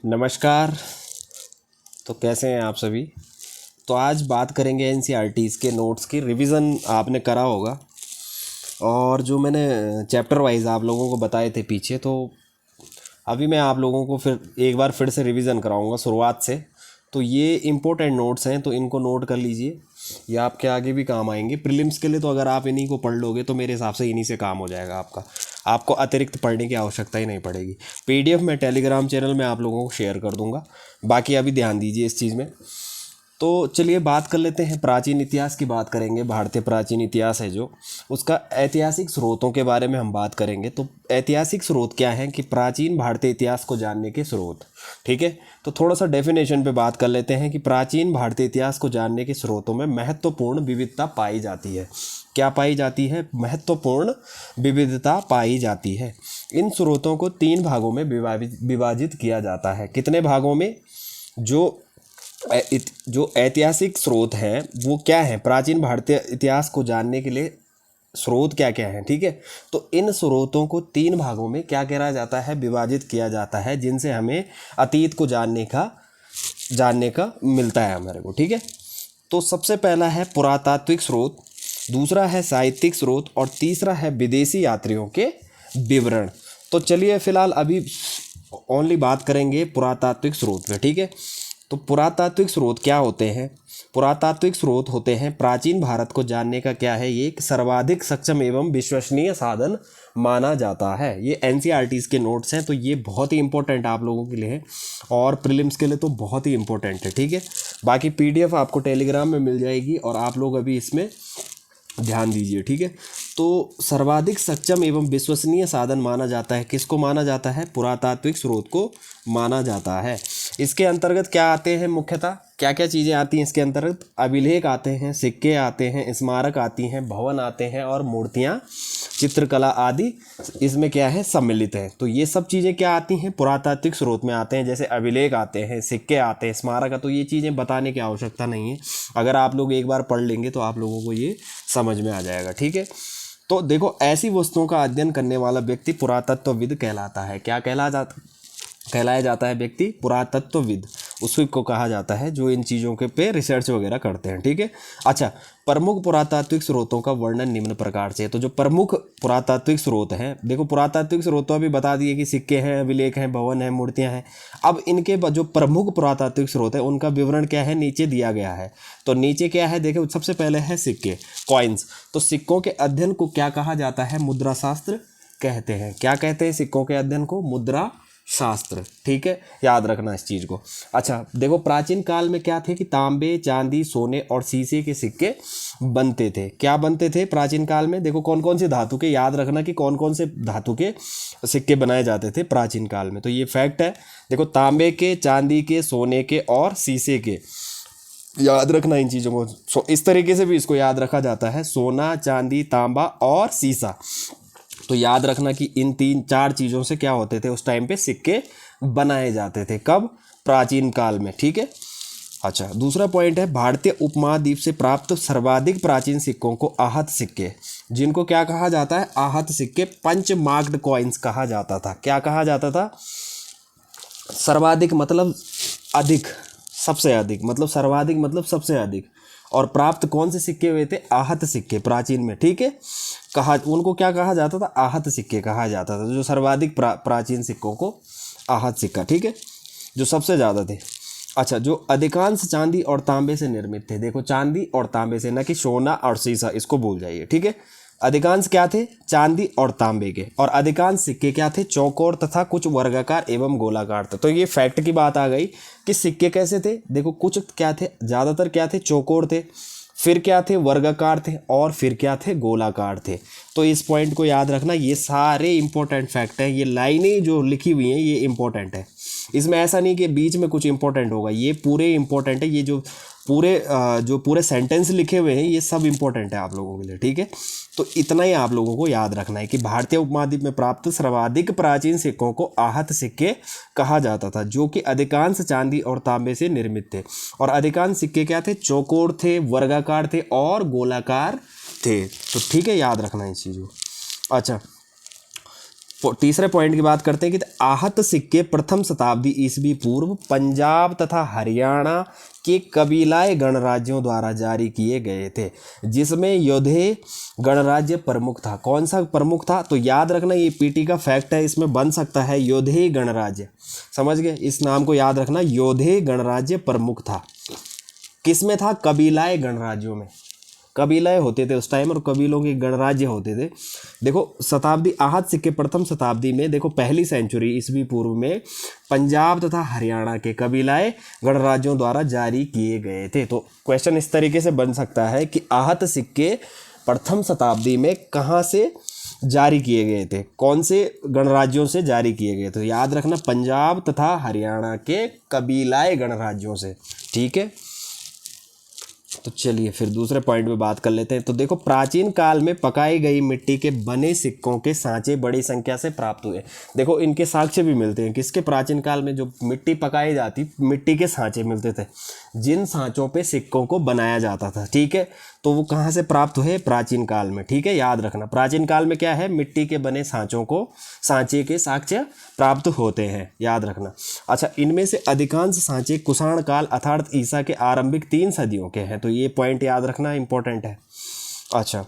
नमस्कार। तो कैसे हैं आप सभी। तो आज बात करेंगे एनसीईआरटीज़ के नोट्स की। रिवीजन आपने करा होगा और जो मैंने चैप्टर वाइज आप लोगों को बताए थे पीछे, तो अभी मैं आप लोगों को फिर एक बार फिर से रिवीजन कराऊंगा शुरुआत से। तो ये इम्पोर्टेंट नोट्स हैं, तो इनको नोट कर लीजिए, ये आपके आगे भी काम आएंगे प्रीलिम्स के लिए। तो अगर आप इन्हीं को पढ़ लोगे तो मेरे हिसाब से इन्हीं से काम हो जाएगा आपका, आपको अतिरिक्त पढ़ने की आवश्यकता ही नहीं पड़ेगी। पीडीएफ मैं टेलीग्राम चैनल में आप लोगों को शेयर कर दूंगा। बाकी अभी ध्यान दीजिए इस चीज़ में। तो चलिए बात कर लेते हैं, प्राचीन इतिहास की बात करेंगे। भारतीय प्राचीन इतिहास है जो, उसका ऐतिहासिक स्रोतों के बारे में हम बात करेंगे। तो ऐतिहासिक स्रोत क्या है कि प्राचीन भारतीय इतिहास को जानने के स्रोत। ठीक है, तो थोड़ा सा डेफिनेशन पे बात कर लेते हैं कि प्राचीन भारतीय इतिहास को जानने के स्रोतों में महत्वपूर्ण विविधता पाई जाती है। क्या पाई जाती है? महत्वपूर्ण विविधता पाई जाती है। इन स्रोतों को 3 भागों में विभाजित किया जाता है। कितने भागों में? जो ऐतिहासिक स्रोत हैं वो क्या हैं? प्राचीन भारतीय इतिहास को जानने के लिए स्रोत क्या क्या हैं। ठीक है, तो इन स्रोतों को 3 भागों में क्या करा जाता है? विभाजित किया जाता है, जिनसे हमें अतीत को जानने का मिलता है हमारे को। ठीक है, तो सबसे पहला है पुरातात्विक स्रोत, दूसरा है साहित्यिक स्रोत और तीसरा है विदेशी यात्रियों के विवरण। तो चलिए फिलहाल अभी ओनली बात करेंगे पुरातात्विक स्रोत पे। ठीक है, तो पुरातात्विक स्रोत क्या होते हैं? पुरातात्विक स्रोत होते हैं प्राचीन भारत को जानने का क्या है, ये एक सर्वाधिक सक्षम एवं विश्वसनीय साधन माना जाता है। ये एनसीईआरटीज़ के नोट्स हैं, तो ये बहुत ही इंपॉर्टेंट आप लोगों के लिए है और प्रीलिम्स के लिए तो बहुत ही इंपॉर्टेंट है। ठीक है, बाकी पीडीएफ आपको टेलीग्राम में मिल जाएगी और आप लोग अभी इसमें ध्यान दीजिए। ठीक है, तो सर्वाधिक सक्षम एवं विश्वसनीय साधन माना जाता है। किसको माना जाता है? पुरातात्विक स्रोत को माना जाता है। इसके अंतर्गत क्या आते हैं? मुख्यतः क्या क्या चीज़ें आती हैं इसके अंतर्गत? अभिलेख आते हैं, सिक्के आते हैं, स्मारक आती हैं, भवन आते हैं और मूर्तियाँ, चित्रकला आदि इसमें क्या है? सम्मिलित है। तो ये सब चीज़ें क्या आती हैं? पुरातात्विक स्रोत में आते हैं। जैसे अभिलेख आते हैं, सिक्के आते हैं, स्मारक। तो ये चीज़ें बताने की आवश्यकता नहीं है, अगर आप लोग एक बार पढ़ लेंगे तो आप लोगों को ये समझ में आ जाएगा। ठीक है, तो देखो, ऐसी वस्तुओं का अध्ययन करने वाला व्यक्ति पुरातत्वविद कहलाता है। क्या कहलाया जाता है व्यक्ति? पुरातत्वविद उसी को कहा जाता है जो इन चीज़ों के पे रिसर्च वगैरह करते हैं। ठीक है, अच्छा, प्रमुख पुरातात्विक स्रोतों का वर्णन निम्न प्रकार से है। तो जो प्रमुख पुरातात्विक स्रोत हैं, देखो पुरातात्विक स्रोतों अभी बता दिए कि सिक्के हैं, अभिलेख हैं, भवन हैं, मूर्तियां हैं। अब इनके जो प्रमुख पुरातात्विक स्रोत है उनका विवरण क्या है, नीचे दिया गया है। तो नीचे क्या है? देखो, सबसे पहले है सिक्के, कॉइन्स। तो सिक्कों के अध्ययन को क्या कहा जाता है? मुद्रा शास्त्र कहते हैं। क्या कहते हैं सिक्कों के अध्ययन को? मुद्रा शास्त्र। ठीक है, याद रखना इस चीज़ को। अच्छा, देखो प्राचीन काल में क्या थे कि तांबे, चांदी, सोने और शीशे के सिक्के बनते थे। क्या बनते थे प्राचीन काल में? देखो कौन कौन से धातु के, याद रखना कि कौन कौन से धातु के सिक्के बनाए जाते थे प्राचीन काल में। तो ये फैक्ट है। देखो, तांबे के, चांदी के, सोने के और शीशे के, याद रखना इन चीज़ों को। इस तरीके से भी इसको याद रखा जाता है, सोना, चांदी, तांबा और सीसा। तो याद रखना कि इन 3-4 चीज़ों से क्या होते थे उस टाइम पे? सिक्के बनाए जाते थे। कब? प्राचीन काल में। ठीक है, अच्छा, दूसरा पॉइंट है भारतीय उपमहाद्वीप से प्राप्त सर्वाधिक प्राचीन सिक्कों को आहत सिक्के, जिनको क्या कहा जाता है? आहत सिक्के, पंच मार्क्ड कॉइन्स कहा जाता था। क्या कहा जाता था? सर्वाधिक मतलब अधिक, सबसे अधिक मतलब सर्वाधिक मतलब सबसे अधिक। और प्राप्त कौन से सिक्के हुए थे? आहत सिक्के, प्राचीन में। ठीक है, उनको क्या कहा जाता था? आहत सिक्के कहा जाता था। जो सर्वाधिक प्राचीन सिक्कों को आहत सिक्का, ठीक है, जो सबसे ज़्यादा थे। अच्छा, जो अधिकांश चांदी और तांबे से निर्मित थे। देखो, चांदी और तांबे से, न कि सोना और सीसा, इसको भूल जाइए। ठीक है, अधिकांश क्या थे? चांदी और तांबे के। और अधिकांश सिक्के क्या थे? चौकोर तथा कुछ वर्गाकार एवं गोलाकार थे। तो ये फैक्ट की बात आ गई कि सिक्के कैसे थे। देखो, कुछ क्या थे, ज़्यादातर क्या थे? चौकोर थे, फिर क्या थे? वर्गाकार थे, और फिर क्या थे? गोलाकार थे। तो इस पॉइंट को याद रखना, ये सारे इंपॉर्टेंट फैक्ट हैं। ये लाइनें जो लिखी हुई हैं ये इंपॉर्टेंट है। इसमें ऐसा नहीं कि बीच में कुछ इंपॉर्टेंट होगा, ये पूरे इंपॉर्टेंट है। ये जो पूरे सेंटेंस लिखे हुए हैं ये सब इंपॉर्टेंट है आप लोगों के लिए। ठीक है, तो इतना ही आप लोगों को याद रखना है कि भारतीय उपमहाद्वीप में प्राप्त सर्वाधिक प्राचीन सिक्कों को आहत सिक्के कहा जाता था, जो कि अधिकांश चांदी और तांबे से निर्मित थे। और अधिकांश सिक्के क्या थे? चौकोर थे, वर्गाकार थे और गोलाकार थे। तो ठीक है, याद रखना इस चीज़ को। अच्छा, तीसरे पॉइंट की बात करते हैं कि आहत सिक्के प्रथम शताब्दी ईसवी पूर्व पंजाब तथा हरियाणा के कबीलाए गणराज्यों द्वारा जारी किए गए थे, जिसमें योधे गणराज्य प्रमुख था। कौन सा प्रमुख था? तो याद रखना, ये पीटी का फैक्ट है, इसमें बन सकता है योधे गणराज्य। समझ गए? इस नाम को याद रखना, योधे गणराज्य प्रमुख था। किस में था? कबीलाए गणराज्यों में। कबीलाएं होते थे उस टाइम और कबीलों के गणराज्य होते थे। देखो शताब्दी, आहत सिक्के प्रथम शताब्दी में, देखो पहली सेंचुरी ईसवी पूर्व में पंजाब तथा हरियाणा के कबीलाए गणराज्यों द्वारा जारी किए गए थे। तो क्वेश्चन इस तरीके से बन सकता है कि आहत सिक्के प्रथम शताब्दी में कहाँ से जारी किए गए थे, कौन से गणराज्यों से जारी किए गए? तो याद रखना, पंजाब तथा हरियाणा के कबीलाए गणराज्यों से। ठीक है, तो चलिए फिर दूसरे पॉइंट पे बात कर लेते हैं। तो देखो, प्राचीन काल में पकाई गई मिट्टी के बने सिक्कों के सांचे बड़ी संख्या से प्राप्त हुए। देखो इनके साक्ष्य भी मिलते हैं। किसके? प्राचीन काल में जो मिट्टी पकाई जाती, मिट्टी के सांचे मिलते थे, जिन सांचों पे सिक्कों को बनाया जाता था। ठीक है, तो वो कहाँ से प्राप्त हुए? प्राचीन काल में। ठीक है, याद रखना, प्राचीन काल में क्या है? मिट्टी के बने सांचों को, सांचे के साक्ष्य प्राप्त होते हैं, याद रखना। अच्छा, इनमें से अधिकांश सांचे कुषाण काल अर्थात ईसा के आरंभिक 3 सदियों के हैं। तो ये पॉइंट याद रखना, इंपॉर्टेंट है। अच्छा,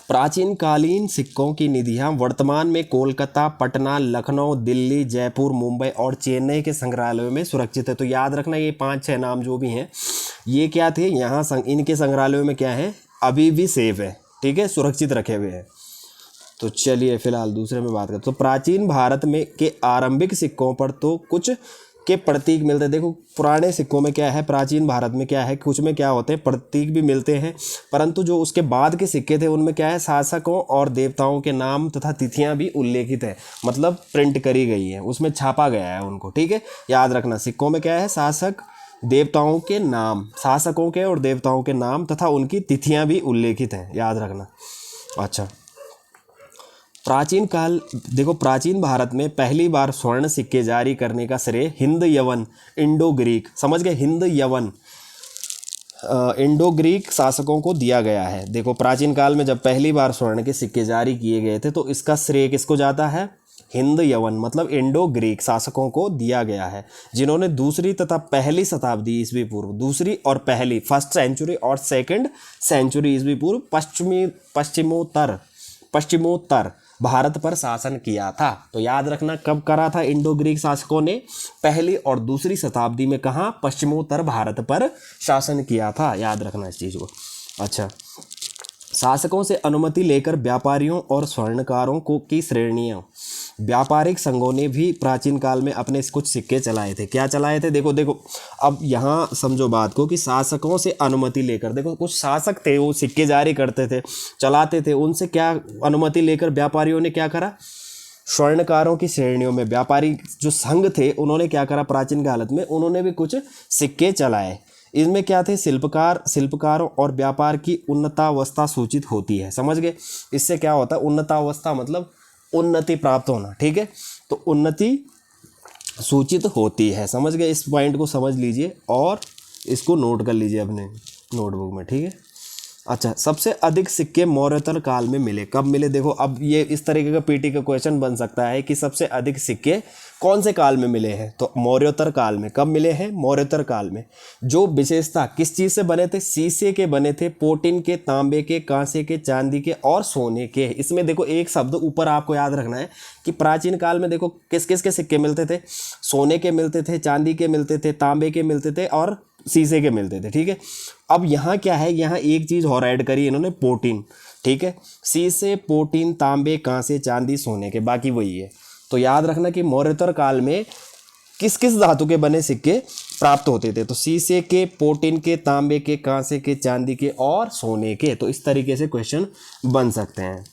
प्राचीन कालीन सिक्कों की निधियां वर्तमान में कोलकाता, पटना, लखनऊ, दिल्ली, जयपुर, मुंबई और चेन्नई के संग्रहालयों में सुरक्षित है। तो याद रखना, ये 5-6 नाम जो भी हैं, ये क्या थे? यहाँ इनके संग्रहालयों में क्या है? अभी भी सेफ है। ठीक है, सुरक्षित रखे हुए हैं। तो चलिए फिलहाल दूसरे में बात करते। तो प्राचीन भारत में के आरंभिक सिक्कों पर तो कुछ के प्रतीक मिलते हैं। देखो पुराने सिक्कों में क्या है, प्राचीन भारत में क्या है, कुछ में क्या होते हैं, प्रतीक भी मिलते हैं, परंतु जो उसके बाद के सिक्के थे उनमें क्या है, शासकों और देवताओं के नाम तथा तिथियां भी उल्लेखित है, मतलब प्रिंट करी गई है, उसमें छापा गया है उनको। ठीक है, याद रखना, सिक्कों में क्या है, शासक, देवताओं के नाम, शासकों के और देवताओं के नाम तथा उनकी तिथियां भी उल्लेखित हैं, याद रखना। अच्छा, प्राचीन काल, देखो प्राचीन भारत में पहली बार स्वर्ण सिक्के जारी करने का श्रेय हिंद यवन, इंडो ग्रीक, समझ गए, हिंद यवन इंडो ग्रीक शासकों को दिया गया है। देखो प्राचीन काल में जब पहली बार स्वर्ण के सिक्के जारी किए गए थे तो इसका श्रेय किसको जाता है? हिंद यवन मतलब इंडो ग्रीक शासकों को दिया गया है, जिन्होंने दूसरी तथा पहली शताब्दी ईसवी पूर्व, दूसरी और पहली, फर्स्ट सेंचुरी और सेकंड सेंचुरी ईसवी पूर्व पश्चिमोत्तर भारत पर शासन किया था। तो याद रखना, कब करा था इंडो ग्रीक शासकों ने? पहली और दूसरी शताब्दी में। कहाँ? पश्चिमोत्तर भारत पर शासन किया था, याद रखना इस चीज़ को। अच्छा, शासकों से अनुमति लेकर व्यापारियों और स्वर्णकारों को की श्रेणियाँ, व्यापारिक संघों ने भी प्राचीन काल में अपने कुछ सिक्के चलाए थे। क्या चलाए थे? देखो देखो, अब यहाँ समझो बात को कि शासकों से अनुमति लेकर, देखो कुछ शासक थे वो सिक्के जारी करते थे, चलाते थे, उनसे क्या अनुमति लेकर व्यापारियों ने क्या करा? स्वर्णकारों की श्रेणियों में व्यापारी जो संघ थे उन्होंने क्या करा? प्राचीन काल में उन्होंने भी कुछ सिक्के चलाए। इनमें क्या थे? शिल्पकारों और व्यापार की उन्नतावस्था सूचित होती है, समझ गए? इससे क्या होता है? उन्नतावस्था मतलब उन्नति प्राप्त होना। ठीक है, तो उन्नति सूचित होती है, समझ गए? इस पॉइंट को समझ लीजिए और इसको नोट कर लीजिए अपने नोटबुक में। ठीक है, अच्छा, सबसे अधिक सिक्के मौर्योत्तर काल में मिले। कब मिले? देखो अब ये इस तरीके का पीटी का क्वेश्चन बन सकता है कि सबसे अधिक सिक्के कौन से काल में मिले हैं? तो मौर्योत्तर काल में। कब मिले हैं? मौर्योत्तर काल में। जो विशेषता किस चीज़ से बने थे? शीशे के बने थे, पोटिन के, तांबे के, कांसे के, चांदी के और सोने के। इसमें देखो एक शब्द ऊपर आपको याद रखना है कि प्राचीन काल में देखो किस किस के सिक्के मिलते थे? सोने के मिलते थे, चांदी के मिलते थे, तांबे के मिलते थे और शीशे के मिलते थे। ठीक है, अब यहाँ क्या है, यहाँ एक चीज़ और ऐड करी इन्होंने, पोटीन। ठीक है, शीशे, पोटीन, तांबे, कांसे, चांदी, सोने के, बाकी वही है। तो याद रखना कि मौर्योत्तर काल में किस किस धातु के बने सिक्के प्राप्त होते थे? तो शीशे के, पोटीन के, तांबे के, कांसे के, चांदी के और सोने के। तो इस तरीके से क्वेश्चन बन सकते हैं।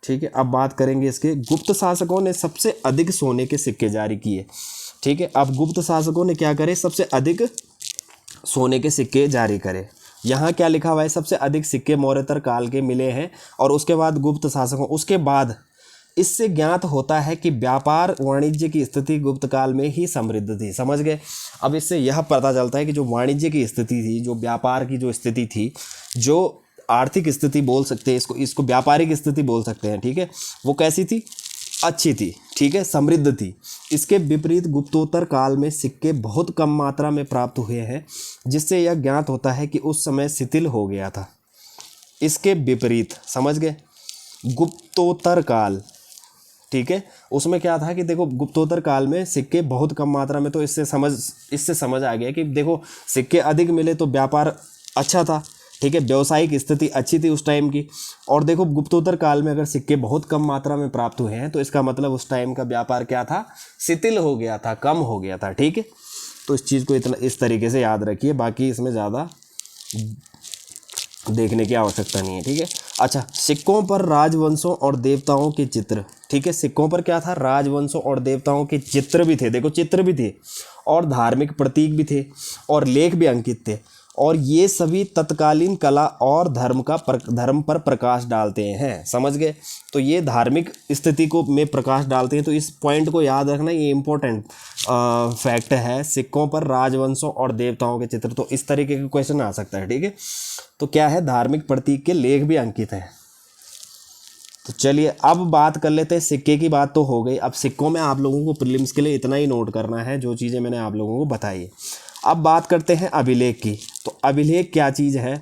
ठीक है, अब बात करेंगे इसके, गुप्त शासकों ने सबसे अधिक सोने के सिक्के जारी किए। ठीक है, अब गुप्त शासकों ने क्या करे? सबसे अधिक सोने के सिक्के जारी करे। यहाँ क्या लिखा हुआ है? सबसे अधिक सिक्के मौर्योत्तर काल के मिले हैं और उसके बाद गुप्त शासकों, उसके बाद इससे ज्ञात होता है कि व्यापार वाणिज्य की स्थिति गुप्त काल में ही समृद्ध थी, समझ गए? अब इससे यह पता चलता है कि जो वाणिज्य की स्थिति थी, जो व्यापार की जो स्थिति थी, जो आर्थिक स्थिति बोल सकते हैं इसको, इसको व्यापारिक स्थिति बोल सकते हैं, ठीक है। वो कैसी थी? अच्छी थी, ठीक है, समृद्ध थी। इसके विपरीत गुप्तोत्तर काल में सिक्के बहुत कम मात्रा में प्राप्त हुए हैं, जिससे यह ज्ञात होता है कि उस समय शिथिल हो गया था। इसके विपरीत, समझ गए, गुप्तोत्तर काल, ठीक है, उसमें क्या था कि देखो गुप्तोत्तर काल में सिक्के बहुत कम मात्रा में, तो इससे समझ आ गया कि देखो सिक्के अधिक मिले तो व्यापार अच्छा था, ठीक है, व्यावसायिक स्थिति अच्छी थी उस टाइम की। और देखो गुप्तोत्तर काल में अगर सिक्के बहुत कम मात्रा में प्राप्त हुए हैं तो इसका मतलब उस टाइम का व्यापार क्या था? शिथिल हो गया था, कम हो गया था, ठीक है। तो इस चीज़ को इतना इस तरीके से याद रखिए, बाकी इसमें ज़्यादा देखने की आवश्यकता नहीं है, ठीक है। अच्छा, सिक्कों पर राजवंशों और देवताओं के चित्र, ठीक है, सिक्कों पर क्या था? राजवंशों और देवताओं के चित्र भी थे, देखो चित्र भी थे, और धार्मिक प्रतीक भी थे, और लेख भी अंकित थे, और ये सभी तत्कालीन कला और धर्म पर प्रकाश डालते हैं, समझ गए। तो ये धार्मिक स्थिति को में प्रकाश डालते हैं, तो इस पॉइंट को याद रखना, ये इंपॉर्टेंट फैक्ट है। सिक्कों पर राजवंशों और देवताओं के चित्र, तो इस तरीके का क्वेश्चन आ सकता है, ठीक है। तो क्या है? धार्मिक प्रतीक के लेख भी अंकित हैं। तो चलिए अब बात कर लेते हैं, सिक्के की बात तो हो गई। अब सिक्कों में आप लोगों को प्रीलिम्स के लिए इतना ही नोट करना है जो चीज़ें मैंने आप लोगों को बताई है। अब बात करते हैं अभिलेख की। तो अभिलेख क्या चीज़ है,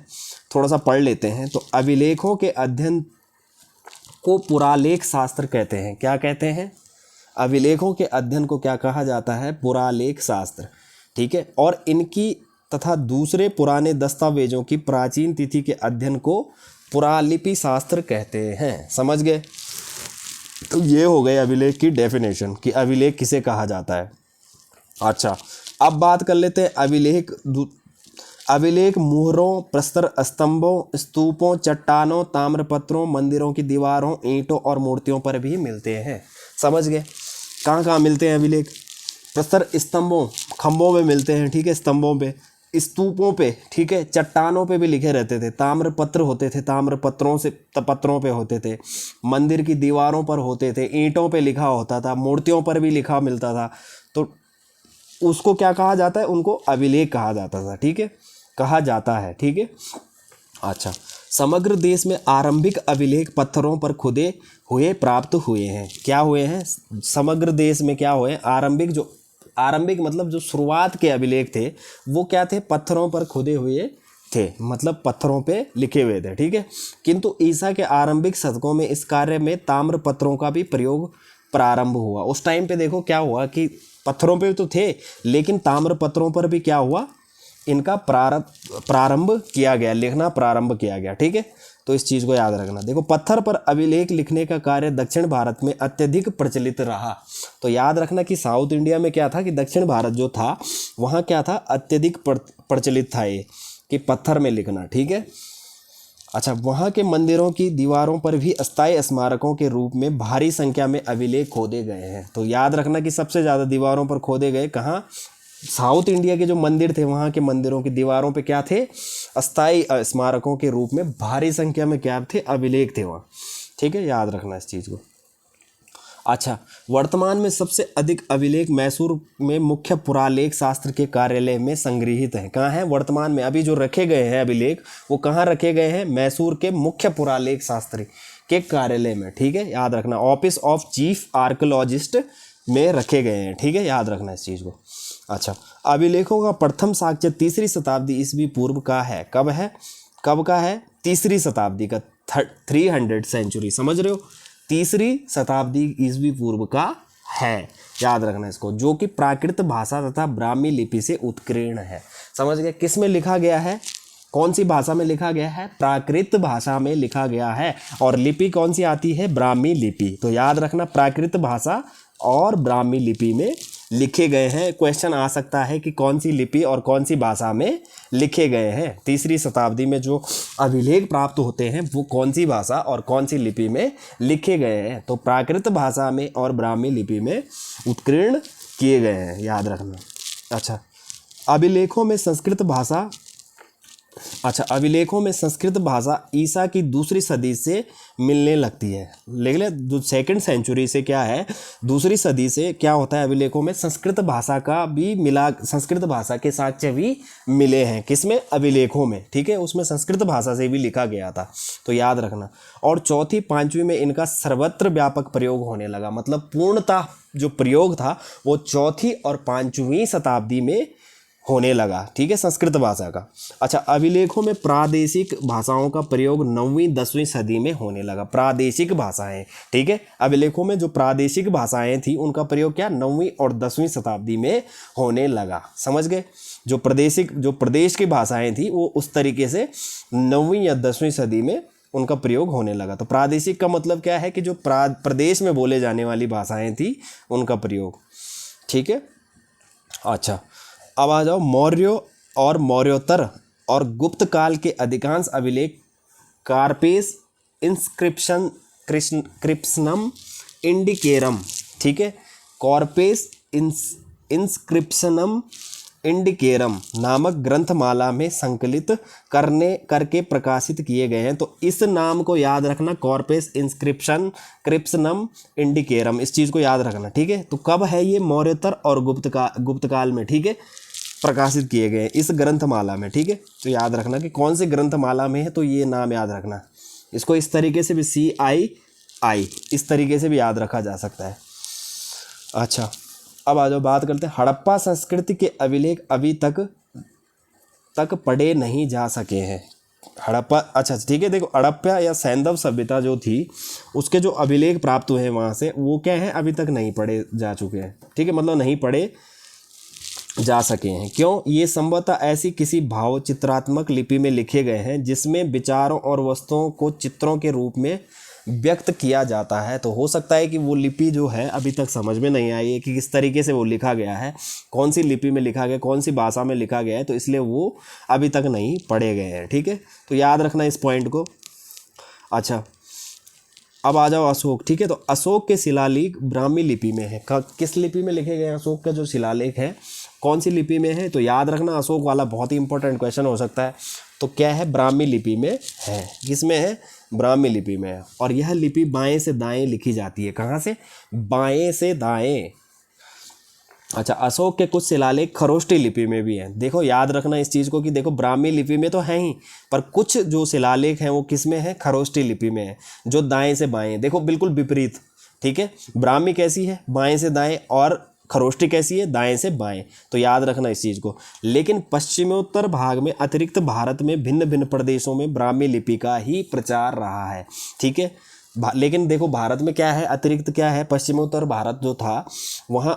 थोड़ा सा पढ़ लेते हैं। तो अभिलेखों के अध्ययन को पुरालेख शास्त्र कहते हैं। क्या कहते हैं? अभिलेखों के अध्ययन को क्या कहा जाता है? पुरालेख शास्त्र, ठीक है। और इनकी तथा दूसरे पुराने दस्तावेजों की प्राचीन तिथि के अध्ययन को पुरालिपि शास्त्र कहते हैं, समझ गए। तो ये हो गए अभिलेख की डेफिनेशन कि अभिलेख किसे कहा जाता है। अच्छा, अब बात कर लेते हैं अभिलेख मुहरों, प्रस्तर स्तंभों, स्तूपों, चट्टानों, ताम्रपत्रों, मंदिरों की दीवारों, ईंटों और मूर्तियों पर भी मिलते हैं, समझ गए। कहाँ कहाँ मिलते हैं अभिलेख? प्रस्तर स्तंभों, खंभों में मिलते हैं, ठीक है, स्तंभों पे, स्तूपों पे, ठीक है, चट्टानों पे भी लिखे रहते थे, ताम्रपत्र होते थे, ताम्रपत्रों से पत्रों पे होते थे, मंदिर की दीवारों पर होते थे, ईंटों पे लिखा होता था, मूर्तियों पर भी लिखा मिलता था। तो उसको क्या कहा जाता है? उनको अभिलेख कहा जाता था, ठीक है, कहा जाता है, ठीक है। अच्छा, समग्र देश में आरंभिक अभिलेख पत्थरों पर खुदे हुए प्राप्त हुए हैं। क्या हुए हैं? समग्र देश में क्या हुए? आरंभिक मतलब जो शुरुआत के अभिलेख थे वो क्या थे? पत्थरों पर खुदे हुए थे, मतलब पत्थरों पे लिखे हुए थे, ठीक है। किंतु ईसा के आरंभिक शतकों में इस कार्य में ताम्र पत्रों का भी प्रयोग प्रारंभ हुआ। उस टाइम पे देखो क्या हुआ कि पत्थरों पे तो थे, लेकिन ताम्र पत्रों पर भी क्या हुआ? इनका प्रारंभ किया गया, लिखना प्रारंभ किया गया, ठीक है। तो इस चीज़ को याद रखना। देखो, पत्थर पर अभिलेख लिखने का कार्य दक्षिण भारत में अत्यधिक प्रचलित रहा। तो याद रखना कि साउथ इंडिया में क्या था कि दक्षिण भारत जो था वहाँ क्या था? अत्यधिक प्रचलित था ये कि पत्थर में लिखना, ठीक है। अच्छा, वहाँ के मंदिरों की दीवारों पर भी अस्थायी स्मारकों के रूप में भारी संख्या में अभिलेख खोदे गए हैं। तो याद रखना कि सबसे ज़्यादा दीवारों पर खोदे गए कहाँ? साउथ इंडिया के जो मंदिर थे वहाँ के मंदिरों की दीवारों पे क्या थे? अस्थायी स्मारकों के रूप में भारी संख्या में क्या थे? अभिलेख थे वहाँ, ठीक है, याद रखना इस चीज़ को। अच्छा, वर्तमान में सबसे अधिक अभिलेख मैसूर में मुख्य पुरालेख शास्त्र के कार्यालय में संग्रहित हैं। कहाँ हैं? वर्तमान में अभी जो रखे गए हैं अभिलेख वो कहाँ रखे गए हैं? मैसूर के मुख्य पुरालेख शास्त्री के कार्यालय में, ठीक है, याद रखना। ऑफिस ऑफ चीफ आर्कियोलॉजिस्ट में रखे गए हैं, ठीक है, याद रखना इस चीज़ को। अच्छा, अभिलेखों का प्रथम साक्ष्य 3री शताब्दी ईस्वी पूर्व का है। कब है? कब का है? 3री शताब्दी का, 300 सेंचुरी, समझ रहे हो? 3री शताब्दी ईस्वी पूर्व का है, याद रखना इसको, जो कि प्राकृत भाषा तथा ब्राह्मी लिपि से उत्कीर्ण है, समझ गए। किस में लिखा गया है? कौन सी भाषा में लिखा गया है? प्राकृत भाषा में लिखा गया है। और लिपि कौन सी आती है? ब्राह्मी लिपि। तो याद रखना, प्राकृत भाषा और ब्राह्मी लिपि में लिखे गए हैं। क्वेश्चन आ सकता है कि कौन सी लिपि और कौन सी भाषा में लिखे गए हैं। 3री शताब्दी में जो अभिलेख प्राप्त होते हैं वो कौन सी भाषा और कौन सी लिपि में लिखे गए हैं? तो प्राकृत भाषा में और ब्राह्मी लिपि में उत्कीर्ण किए गए हैं, याद रखना। अच्छा, अभिलेखों में संस्कृत भाषा अच्छा, अभिलेखों में संस्कृत भाषा ईसा की दूसरी सदी से मिलने लगती है। लेख ले, जो सेकंड सेंचुरी से क्या है, दूसरी सदी से क्या होता है, अभिलेखों में संस्कृत भाषा का भी मिला, संस्कृत भाषा के साक्ष्य भी मिले हैं। किसमें? अभिलेखों में, ठीक है, उसमें संस्कृत भाषा से भी लिखा गया था, तो याद रखना। और चौथी पांचवी में इनका सर्वत्र व्यापक प्रयोग होने लगा, मतलब पूर्णतः जो प्रयोग था वो चौथी और पांचवी शताब्दी में होने लगा, ठीक है, संस्कृत भाषा का। अच्छा, अभिलेखों में प्रादेशिक भाषाओं का प्रयोग 9वीं 10वीं सदी में होने लगा। प्रादेशिक भाषाएं, ठीक है, अभिलेखों में जो प्रादेशिक भाषाएं थी उनका प्रयोग क्या 9वीं और 10वीं शताब्दी में होने लगा। समझ गए? जो प्रदेश की भाषाएं थी वो उस तरीके से 9वीं या 10वीं सदी में उनका प्रयोग होने लगा। तो प्रादेशिक का मतलब क्या है कि जो प्रदेश में बोले जाने वाली भाषाएं थी उनका प्रयोग, ठीक है। अच्छा, अब आ जाओ मौर्य और मौर्योत्तर और गुप्त काल के अधिकांश अभिलेख कार्पेस इंस्क्रिप्शनम इंडिकेरम, ठीक है, कॉर्पेस इंस्क्रिप्शनम इंडिकेरम नामक ग्रंथमाला में संकलित करके प्रकाशित किए गए हैं। तो इस नाम को याद रखना, कॉर्पेस इंस्क्रिप्शनम इंडिकेरम, इस चीज़ को याद रखना, ठीक है। तो कब है ये? मौर्योत्तर और गुप्त काल में, ठीक है, प्रकाशित किए गए इस ग्रंथमाला में, ठीक है। तो याद रखना कि कौन सी ग्रंथमाला में है, तो ये नाम याद रखना। इसको इस तरीके से भी CII इस तरीके से भी याद रखा जा सकता है। अच्छा, अब आ जाओ बात करते हैं हड़प्पा संस्कृति के अभिलेख अभी तक पढ़े नहीं जा सके हैं। हड़प्पा, अच्छा ठीक है, देखो हड़प्पा या सैंधव सभ्यता जो थी उसके जो अभिलेख प्राप्त हुए हैं वहाँ से, वो क्या है, अभी तक नहीं पढ़े जा चुके हैं, ठीक है, मतलब नहीं पढ़े जा सके हैं। क्यों? ये संभवतः ऐसी किसी भाव चित्रात्मक लिपि में लिखे गए हैं जिसमें विचारों और वस्तुओं को चित्रों के रूप में व्यक्त किया जाता है। तो हो सकता है कि वो लिपि जो है अभी तक समझ में नहीं आई है कि किस तरीके से वो लिखा गया है, कौन सी लिपि में लिखा गया, कौन सी भाषा में लिखा गया है, तो इसलिए वो अभी तक नहीं पढ़े गए हैं, ठीक है। तो याद रखना इस पॉइंट को। अच्छा, अब आ जाओ अशोक, ठीक है। तो अशोक के शिलालेख ब्राह्मी लिपि में है। किस लिपि में लिखे गए हैं? अशोक का जो शिलालेख है कौन सी लिपि में है? तो याद रखना, अशोक वाला बहुत ही इंपॉर्टेंट क्वेश्चन हो सकता है। तो क्या है? ब्राह्मी लिपि में है। किस में है? ब्राह्मी लिपि में है। और यह लिपि बाएं से दाएं लिखी जाती है। कहाँ से? बाएं से दाएं। अच्छा, अशोक के कुछ शिलालेख खरोष्टी लिपि में भी हैं। देखो याद रखना इस चीज़ को कि देखो ब्राह्मी लिपि में तो है ही, पर कुछ जो शिलालेख हैं वो किस में है? खरोष्टी लिपि में है, जो दाएं से बाएं। देखो बिल्कुल विपरीत, ठीक है। ब्राह्मी कैसी है? बाएं से दाएं, और खरोष्टी कैसी है? दाएं से बाएं। तो याद रखना इस चीज़ को। लेकिन पश्चिमोत्तर भाग में अतिरिक्त भारत में भिन्न भिन्न प्रदेशों में ब्राह्मी लिपि का ही प्रचार रहा है, ठीक है। लेकिन देखो भारत में क्या है? अतिरिक्त क्या है? पश्चिमोत्तर भारत जो था वहाँ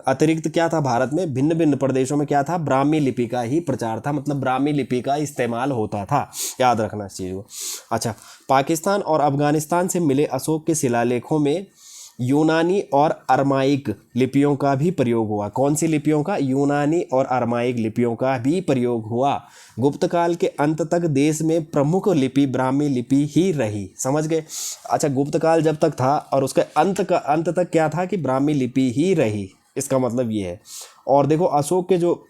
अतिरिक्त क्या था? भारत में भिन्न भिन्न प्रदेशों में क्या था? ब्राह्मी लिपि का ही प्रचार था, मतलब ब्राह्मी लिपि का इस्तेमाल होता था। याद रखना इस चीज़ को। अच्छा, पाकिस्तान और अफगानिस्तान से मिले अशोक के शिलालेखों में यूनानी और अरमाइक लिपियों का भी प्रयोग हुआ। कौन सी लिपियों का? यूनानी और अरमाइक लिपियों का भी प्रयोग हुआ। गुप्त काल के अंत तक देश में प्रमुख लिपि ब्राह्मी लिपि ही रही। समझ गए? अच्छा, गुप्त काल जब तक था और उसके अंत तक क्या था? कि ब्राह्मी लिपि ही रही। इसका मतलब ये है। और देखो अशोक के जो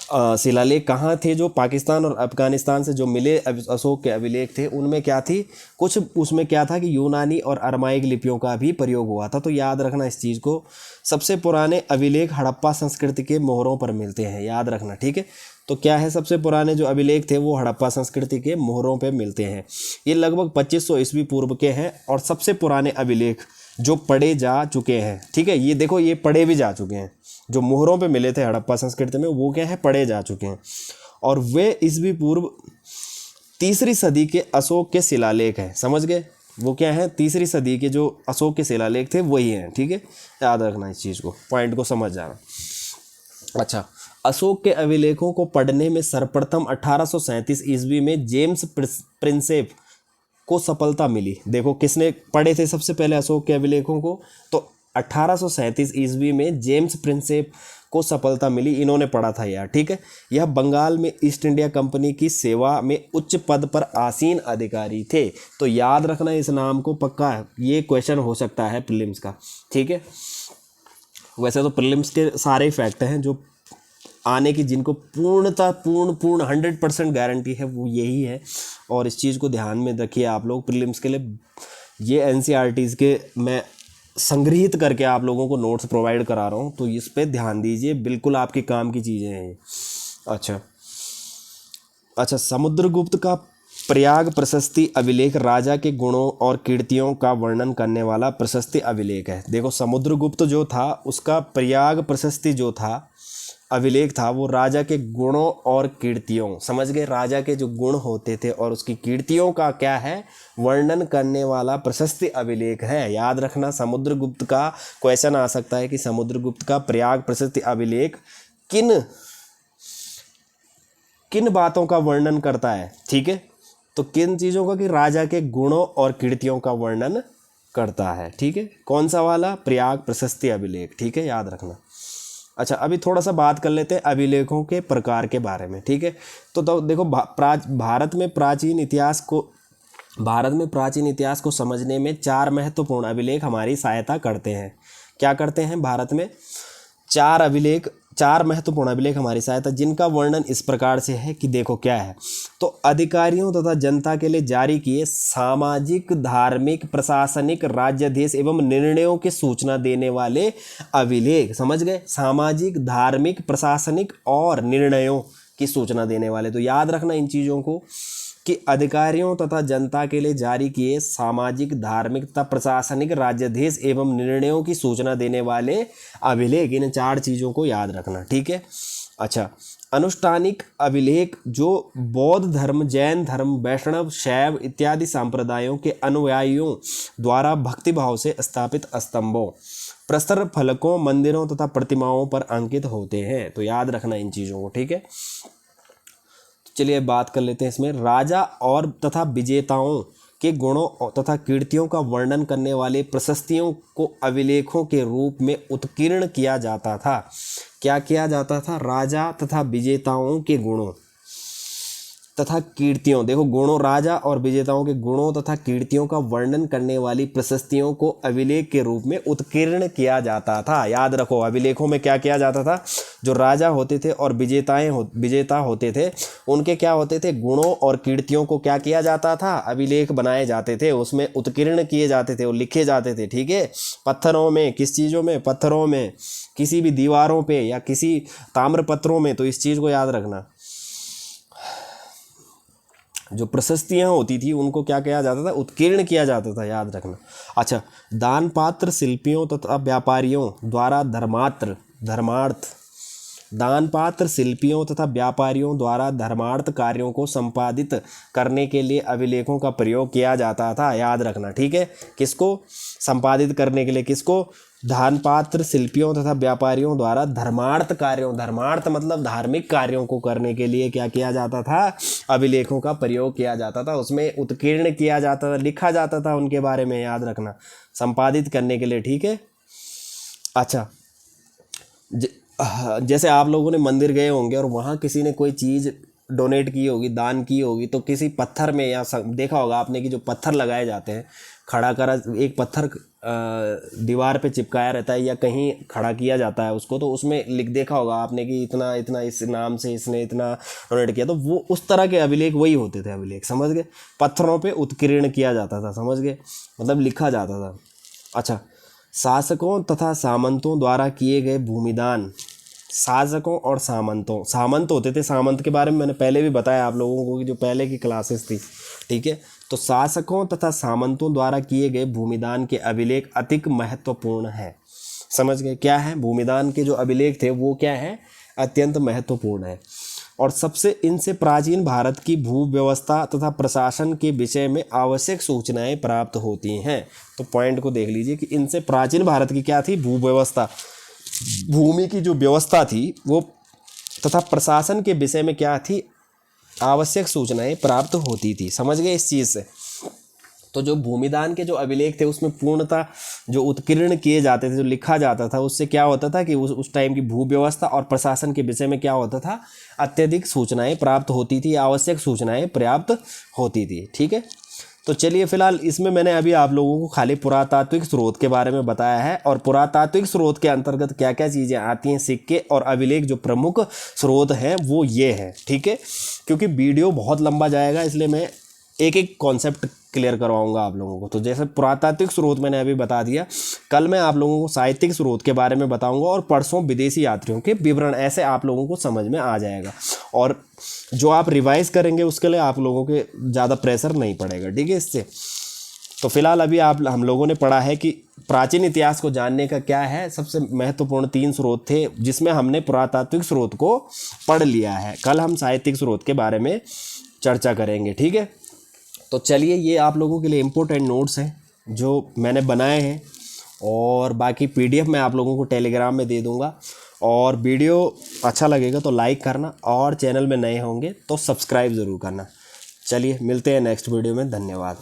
शिलालेख कहाँ थे? जो पाकिस्तान और अफगानिस्तान से जो मिले अशोक के अभिलेख थे उनमें क्या थी? कुछ उसमें क्या था कि यूनानी और अरमाइक लिपियों का भी प्रयोग हुआ था। तो याद रखना इस चीज़ को। सबसे पुराने अभिलेख हड़प्पा संस्कृति के मोहरों पर मिलते हैं। याद रखना, ठीक है। तो क्या है? सबसे पुराने जो अभिलेख थे वो हड़प्पा संस्कृति के मोहरों पर मिलते हैं। ये लगभग 2500 ईस्वी पूर्व के हैं और सबसे पुराने अभिलेख जो पढ़े जा चुके हैं, ठीक है। ये देखो ये पढ़े भी जा चुके हैं, जो मोहरों पे मिले थे हड़प्पा संस्कृति में वो क्या है? पढ़े जा चुके हैं। और वे ईस्वी पूर्व 3री सदी के अशोक के शिलालेख हैं। समझ गए? वो क्या है? 3री सदी के जो अशोक के शिलालेख थे वही हैं, ठीक है। याद रखना इस चीज़ को, पॉइंट को समझ जाना। अच्छा, अशोक के अभिलेखों को पढ़ने में सर्वप्रथम 1837 ईस्वी में जेम्स प्रिंसेप को सफलता मिली। देखो किसने पढ़े थे सबसे पहले अशोक के अभिलेखों को? तो 1837 ईस्वी में जेम्स प्रिंसेप को सफलता मिली। इन्होंने पढ़ा था यार, ठीक है। यह बंगाल में ईस्ट इंडिया कंपनी की सेवा में उच्च पद पर आसीन अधिकारी थे। तो याद रखना इस नाम को पक्का, ये क्वेश्चन हो सकता है प्रीलिम्स का, ठीक है। वैसे तो प्रीलिम्स के सारे फैक्ट हैं जो आने की जिनको पूर्ण 100% गारंटी है वो यही है। और इस चीज़ को ध्यान में रखिए आप लोग, प्रीलिम्स के लिए ये एनसीईआरटीज़ के मैं संग्रहित करके आप लोगों को नोट्स प्रोवाइड करा रहा हूँ, तो इस पे ध्यान दीजिए, बिल्कुल आपके काम की चीज़ें हैं ये। अच्छा, समुद्रगुप्त का प्रयाग प्रशस्ति अभिलेख राजा के गुणों और कीर्तियों का वर्णन करने वाला प्रशस्ति अभिलेख है। देखो समुद्रगुप्त जो था उसका प्रयाग प्रशस्ति जो था अभिलेख था वो राजा के गुणों और कीर्तियों, समझ गए, राजा के जो गुण होते थे और उसकी कीर्तियों का क्या है, वर्णन करने वाला प्रशस्ति अभिलेख है। याद रखना, समुद्रगुप्त का क्वेश्चन आ सकता है कि समुद्रगुप्त का प्रयाग प्रशस्ति अभिलेख किन बातों का वर्णन करता है, ठीक है। तो किन चीज़ों का, कि राजा के गुणों और कीर्तियों का वर्णन करता है, ठीक है। कौन सा वाला, प्रयाग प्रशस्ति अभिलेख, ठीक है, याद रखना। अच्छा, अभी थोड़ा सा बात कर लेते हैं अभिलेखों के प्रकार के बारे में, ठीक है। तो देखो भारत में प्राचीन इतिहास को समझने में 4 महत्वपूर्ण अभिलेख हमारी सहायता करते हैं। क्या करते हैं, भारत में 4 महत्वपूर्ण अभिलेख हमारी सहायता, जिनका वर्णन इस प्रकार से है कि देखो क्या है, तो अधिकारियों तथा जनता के लिए जारी किए सामाजिक, धार्मिक, प्रशासनिक, राज्याधीश एवं निर्णयों की सूचना देने वाले अभिलेख, समझ गए, सामाजिक, धार्मिक, प्रशासनिक और निर्णयों की सूचना देने वाले। तो याद रखना इन चीज़ों को कि अधिकारियों तथा जनता के लिए जारी किए सामाजिक, धार्मिक तथा प्रशासनिक, राज्याधीश एवं निर्णयों की सूचना देने वाले अभिलेख, इन 4 चीज़ों को याद रखना, ठीक है। अच्छा, अनुष्ठानिक अभिलेख जो बौद्ध धर्म, जैन धर्म, वैष्णव, शैव इत्यादि संप्रदायों के अनुयायियों द्वारा भक्तिभाव से स्थापित स्तंभों, प्रस्तर फलकों, मंदिरों तथा प्रतिमाओं पर अंकित होते हैं। तो याद रखना इन चीज़ों को, ठीक है। चलिए बात कर लेते हैं इसमें, राजा और तथा विजेताओं के गुणों तथा कीर्तियों का वर्णन करने वाले प्रशस्तियों को अभिलेखों के रूप में उत्कीर्ण किया जाता था। क्या किया जाता था, राजा तथा विजेताओं के गुणों तथा कीर्तियों, देखो गुणों, राजा और विजेताओं के गुणों तथा कीर्तियों का वर्णन करने वाली प्रशस्तियों को अभिलेख के रूप में उत्कीर्ण किया जाता था। याद रखो, अभिलेखों में क्या किया जाता था, जो राजा होते थे और विजेता होते थे, उनके क्या होते थे, गुणों और कीर्तियों को क्या किया जाता था, अभिलेख बनाए जाते थे, उसमें उत्कीर्ण किए जाते थे और लिखे जाते थे, ठीक है। पत्थरों में, किस चीज़ों में, पत्थरों में, किसी भी दीवारों पे या किसी ताम्रपत्रों में। तो इस चीज़ को याद रखना, जो प्रशस्तियाँ होती थी उनको क्या किया जाता था, उत्कीर्ण किया जाता था, याद रखना। अच्छा, दान पात्र शिल्पियों तथा व्यापारियों द्वारा धर्मार्थ कार्यों को संपादित करने के लिए अभिलेखों का प्रयोग किया जाता था। याद रखना, ठीक है। किसको संपादित करने के लिए, किसको, दान पात्र शिल्पियों तथा व्यापारियों द्वारा धर्मार्थ मतलब धार्मिक कार्यों को करने के लिए क्या किया जाता था, अभिलेखों का प्रयोग किया जाता था, उसमें उत्कीर्ण किया जाता था, लिखा जाता था उनके बारे में, याद रखना, संपादित करने के लिए, ठीक है। अच्छा, जैसे आप लोगों ने मंदिर गए होंगे और वहाँ किसी ने कोई चीज़ डोनेट की होगी, दान की होगी, तो किसी पत्थर में या देखा होगा आपने कि जो पत्थर लगाए जाते हैं, खड़ा करा एक पत्थर दीवार पे चिपकाया रहता है या कहीं खड़ा किया जाता है उसको, तो उसमें लिख देखा होगा आपने कि इतना इतना इस नाम से इसने इतना डोनेट किया। तो वो उस तरह के अभिलेख वही होते थे अभिलेख, समझ गए, पत्थरों पे उत्कीर्ण किया जाता था, समझ गए, मतलब लिखा जाता था। अच्छा, शासकों तथा सामंतों द्वारा किए गए भूमिदान, शासकों और सामंत होते थे, सामंत के बारे में मैंने पहले भी बताया आप लोगों को कि जो पहले की क्लासेस थी, ठीक है। तो शासकों तथा सामंतों द्वारा किए गए भूमिदान के अभिलेख अधिक महत्वपूर्ण है, समझ गए, क्या है, भूमिदान के जो अभिलेख थे वो क्या है, अत्यंत महत्वपूर्ण है। और सबसे इनसे प्राचीन भारत की भू व्यवस्था तथा प्रशासन के विषय में आवश्यक सूचनाएं प्राप्त होती हैं। तो पॉइंट को देख लीजिए कि इनसे प्राचीन भारत की क्या थी, भू व्यवस्था, भूमि की जो व्यवस्था थी वो, तथा प्रशासन के विषय में क्या थी, आवश्यक सूचनाएं प्राप्त होती थी, समझ गए इस चीज़ से। तो जो भूमिदान के जो अभिलेख थे उसमें पूर्णतः जो उत्कीर्ण किए जाते थे, जो लिखा जाता था, उससे क्या होता था कि उस टाइम की भू व्यवस्था और प्रशासन के विषय में क्या होता था, अत्यधिक सूचनाएं प्राप्त होती थी, आवश्यक सूचनाएं प्राप्त होती थी, ठीक है। तो चलिए फिलहाल इसमें मैंने अभी आप लोगों को खाली पुरातात्विक स्रोत के बारे में बताया है, और पुरातात्विक स्रोत के अंतर्गत क्या क्या चीज़ें आती हैं, सिक्के और अभिलेख जो प्रमुख स्रोत हैं वो ये हैं, ठीक है। क्योंकि वीडियो बहुत लंबा जाएगा इसलिए मैं एक एक कॉन्सेप्ट क्लियर करवाऊंगा आप लोगों को। तो जैसे पुरातात्विक स्रोत मैंने अभी बता दिया, कल मैं आप लोगों को साहित्यिक स्रोत के बारे में बताऊंगा, और परसों विदेशी यात्रियों के विवरण, ऐसे आप लोगों को समझ में आ जाएगा। और जो आप रिवाइज करेंगे उसके लिए आप लोगों के ज़्यादा प्रेशर नहीं पड़ेगा, ठीक है इससे। तो फिलहाल अभी हम लोगों ने पढ़ा है कि प्राचीन इतिहास को जानने का क्या है, सबसे महत्वपूर्ण 3 स्रोत थे, जिसमें हमने पुरातात्विक स्रोत को पढ़ लिया है। कल हम साहित्यिक स्रोत के बारे में चर्चा करेंगे, ठीक है। तो चलिए, ये आप लोगों के लिए इम्पोर्टेंट नोट्स हैं जो मैंने बनाए हैं, और बाकी PDF मैं आप लोगों को टेलीग्राम में दे दूंगा। और वीडियो अच्छा लगेगा तो लाइक करना, और चैनल में नए होंगे तो सब्सक्राइब ज़रूर करना। चलिए मिलते हैं नेक्स्ट वीडियो में, धन्यवाद।